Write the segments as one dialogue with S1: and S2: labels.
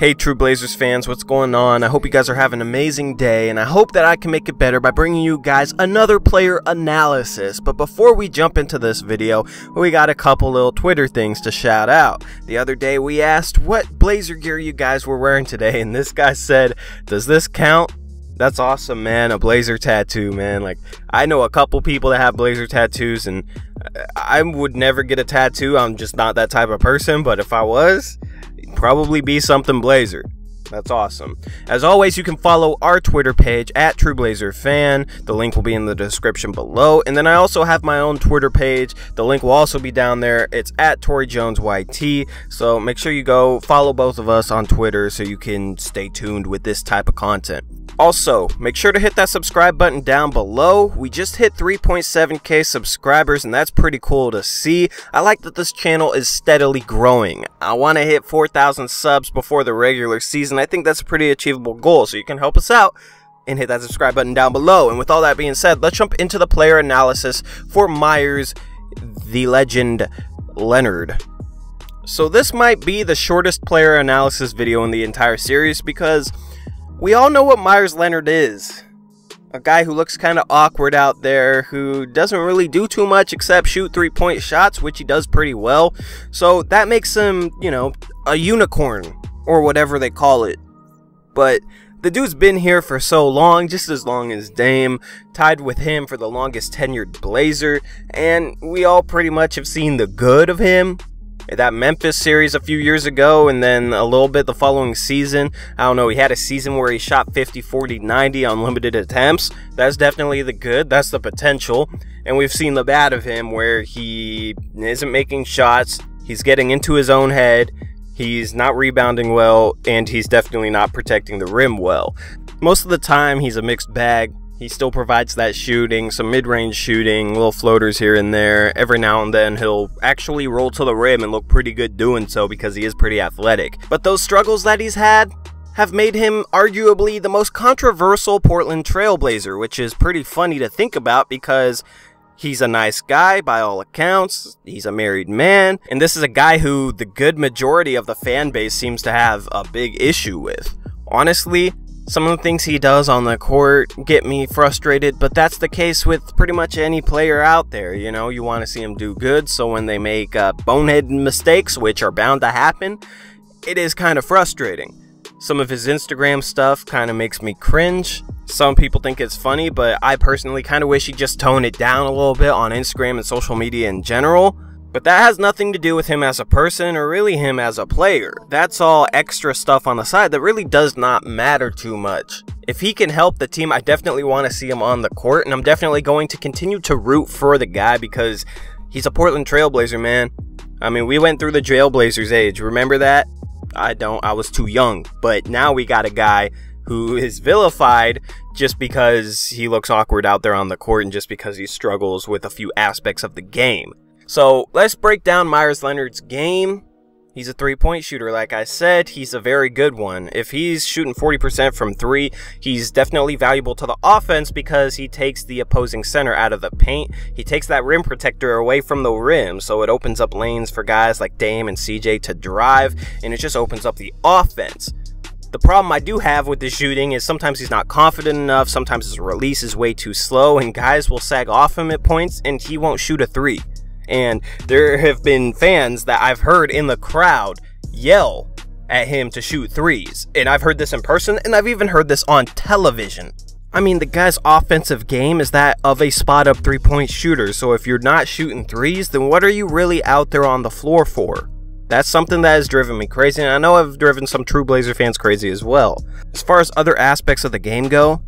S1: Hey True Blazers fans, what's going on? I hope you guys are having an amazing day, and I hope that I can make it better by bringing you guys another player analysis. But before we jump into this video, we got a couple little Twitter things to shout out. The other day we asked what Blazer gear you guys were wearing today, and this guy said, does this count? That's awesome, man. A Blazer tattoo, man. Like, I know a couple people that have Blazer tattoos, and I would never get a tattoo. I'm just not that type of person, but if I was, it'd probably be something Blazer. That's awesome. As always, you can follow our Twitter page at TrueBlazerFan. The link will be in the description below. And then I also have my own Twitter page. The link will also be down there. It's at ToreyJonesYT. So make sure you go follow both of us on Twitter so you can stay tuned with this type of content. Also, make sure to hit that subscribe button down below. We just hit 3.7k subscribers, and that's pretty cool to see. I like that this channel is steadily growing. I want to hit 4,000 subs before the regular season. I think that's a pretty achievable goal, so you can help us out and hit that subscribe button down below. And with all that being said, let's jump into the player analysis for Meyers, the legend Leonard. So this might be the shortest player analysis video in the entire series because we all know what Meyers Leonard is. A guy who looks kind of awkward out there, who doesn't really do too much except shoot three-point shots, which he does pretty well. So that makes him, you know, a unicorn, or whatever they call it. But the dude's been here for so long, just as long as Dame, tied with him for the longest tenured Blazer, and we all pretty much have seen the good of him. That Memphis series a few years ago, and then a little bit the following season. I don't know, he had a season where he shot 50, 40, 90 on limited attempts. That's definitely the good, that's the potential. And we've seen the bad of him where he isn't making shots, he's getting into his own head, he's not rebounding well, and he's definitely not protecting the rim well. Most of the time, he's a mixed bag. He still provides that shooting, some mid-range shooting, little floaters here and there. Every now and then, he'll actually roll to the rim and look pretty good doing so because he is pretty athletic. But those struggles that he's had have made him arguably the most controversial Portland Trailblazer, which is pretty funny to think about because he's a nice guy by all accounts, he's a married man, and this is a guy who the good majority of the fan base seems to have a big issue with. Honestly, some of the things he does on the court get me frustrated, but that's the case with pretty much any player out there. You know, you want to see them do good, so when they make bonehead mistakes, which are bound to happen, it is kind of frustrating. Some of his Instagram stuff kind of makes me cringe. Some people think it's funny, but I personally kind of wish he'd just tone it down a little bit on Instagram and social media in general. But that has nothing to do with him as a person or really him as a player. That's all extra stuff on the side that really does not matter too much. If he can help the team, I definitely want to see him on the court, and I'm definitely going to continue to root for the guy because he's a Portland Trailblazer, man. I mean, we went through the Trailblazers age, remember that? I don't, I was too young, but now we got a guy who is vilified just because he looks awkward out there on the court and just because he struggles with a few aspects of the game. So let's break down Meyers Leonard's game. He's a three-point shooter, like I said. He's a very good one. If he's shooting 40% from three, he's definitely valuable to the offense because he takes the opposing center out of the paint. He takes that rim protector away from the rim, so it opens up lanes for guys like Dame and CJ to drive, and it just opens up the offense. The problem I do have with the shooting is sometimes he's not confident enough, sometimes his release is way too slow, and guys will sag off him at points, and he won't shoot a three. And there have been fans that I've heard in the crowd yell at him to shoot threes. And I've heard this in person, and I've even heard this on television. I mean, the guy's offensive game is that of a spot-up three-point shooter. So if you're not shooting threes, then what are you really out there on the floor for? That's something that has driven me crazy, and I know I've driven some true Blazer fans crazy as well. As far as other aspects of the game go,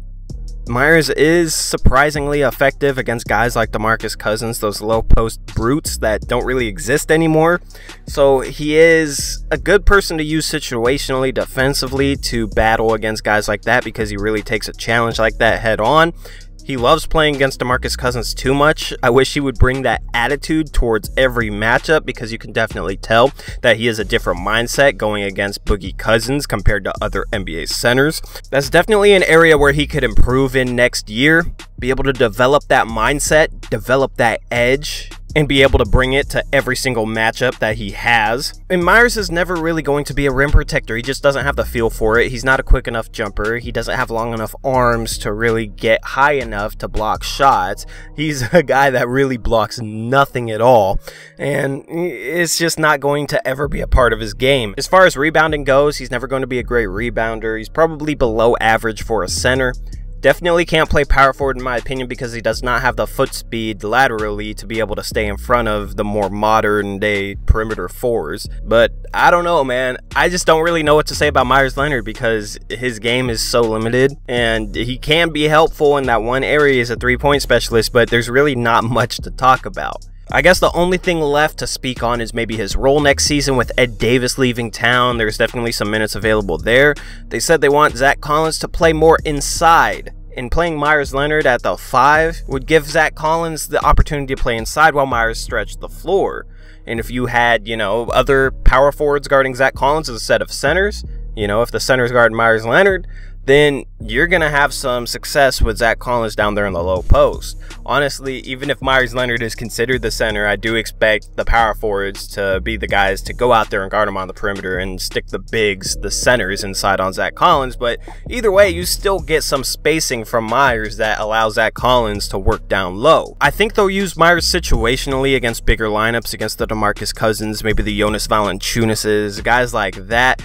S1: Meyers is surprisingly effective against guys like DeMarcus Cousins, those low-post brutes that don't really exist anymore. So he is a good person to use situationally, defensively, to battle against guys like that because he really takes a challenge like that head on. He loves playing against DeMarcus Cousins too much. I wish he would bring that attitude towards every matchup because you can definitely tell that he has a different mindset going against Boogie Cousins compared to other NBA centers. That's definitely an area where he could improve in next year. Be able to develop that mindset, develop that edge, and be able to bring it to every single matchup that he has. And Meyers is never really going to be a rim protector. He just doesn't have the feel for it. He's not a quick enough jumper. He doesn't have long enough arms to really get high enough to block shots. He's a guy that really blocks nothing at all, and it's just not going to ever be a part of his game. As far as rebounding goes, he's never going to be a great rebounder. He's probably below average for a center. Definitely can't play power forward in my opinion because he does not have the foot speed laterally to be able to stay in front of the more modern day perimeter fours. But I don't know, man. I just don't really know what to say about Meyers Leonard because his game is so limited, and he can be helpful in that one area as a three-point specialist, but there's really not much to talk about. I guess the only thing left to speak on is maybe his role next season with Ed Davis leaving town. There's definitely some minutes available there. They said they want Zach Collins to play more inside, and playing Meyers Leonard at the 5 would give Zach Collins the opportunity to play inside while Meyers stretched the floor. And if you had, you know, other power forwards guarding Zach Collins as a set of centers, you know, if the centers guard Meyers Leonard, then you're going to have some success with Zach Collins down there in the low post. Honestly, even if Meyers Leonard is considered the center, I do expect the power forwards to be the guys to go out there and guard him on the perimeter and stick the bigs, the centers, inside on Zach Collins. But either way, you still get some spacing from Meyers that allows Zach Collins to work down low. I think they'll use Meyers situationally against bigger lineups, against the DeMarcus Cousins, maybe the Jonas Valanciunases, guys like that,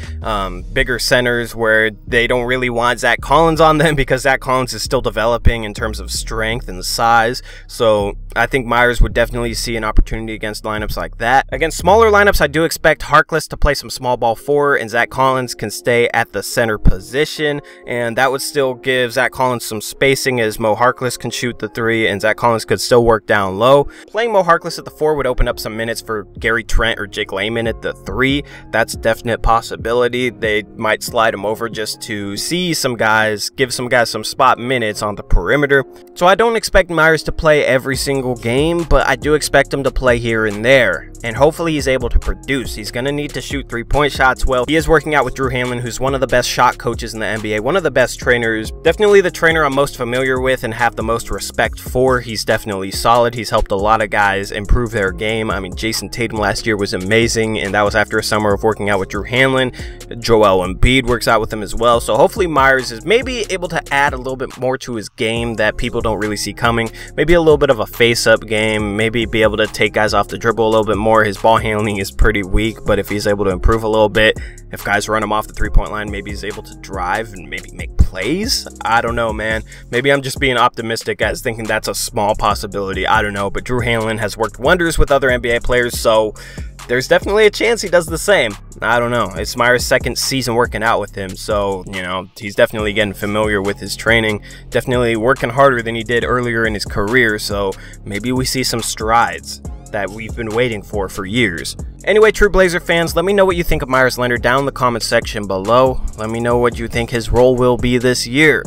S1: bigger centers where they don't really want Zach Collins on them because Zach Collins is still developing in terms of strength and size. So I think Meyers would definitely see an opportunity against lineups like that. Against smaller lineups, I do expect Harkless to play some small ball 4 and Zach Collins can stay at the center position, and that would still give Zach Collins some spacing as Mo Harkless can shoot the 3 and Zach Collins could still work down low. Playing Mo Harkless at the 4 would open up some minutes for Gary Trent or Jake Layman at the 3. That's a definite possibility. They might slide him over just to see some guys, give some guys some spot minutes on the perimeter. So I don't expect Meyers to play every single game, but I do expect him to play here and there, and hopefully he's able to produce. He's going to need to shoot 3-point shots well. He is working out with Drew Hanlon, who's one of the best shot coaches in the NBA, one of the best trainers, definitely the trainer I'm most familiar with and have the most respect for. He's definitely solid. He's helped a lot of guys improve their game. I mean, Jason Tatum last year was amazing, and that was after a summer of working out with Drew Hanlon. Joel Embiid works out with him as well, so hopefully Meyers is maybe able to add a little bit more to his game that people don't really see coming. Maybe a little bit of a face-up game, maybe be able to take guys off the dribble a little bit more. His ball handling is pretty weak, but if he's able to improve a little bit, if guys run him off the 3-point line, maybe he's able to drive and maybe make plays. I don't know, man. Maybe I'm just being optimistic as thinking that's a small possibility. I don't know, but Drew Hanlon has worked wonders with other NBA players, so there's definitely a chance he does the same. I don't know. It's Meyers' second season working out with him, so, you know, he's definitely getting familiar with his training, definitely working harder than he did earlier in his career, so maybe we see some strides that we've been waiting for years. Anyway, true Blazer fans, let me know what you think of Meyers Leonard down in the comment section below. Let me know what you think his role will be this year.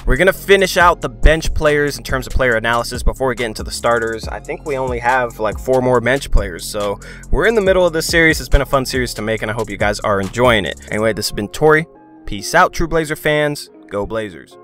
S1: We're going to finish out the bench players in terms of player analysis before we get into the starters. I think we only have like 4 more bench players, so we're in the middle of this series. It's been a fun series to make, and I hope you guys are enjoying it. Anyway, this has been Torey. Peace out, true Blazer fans. Go Blazers.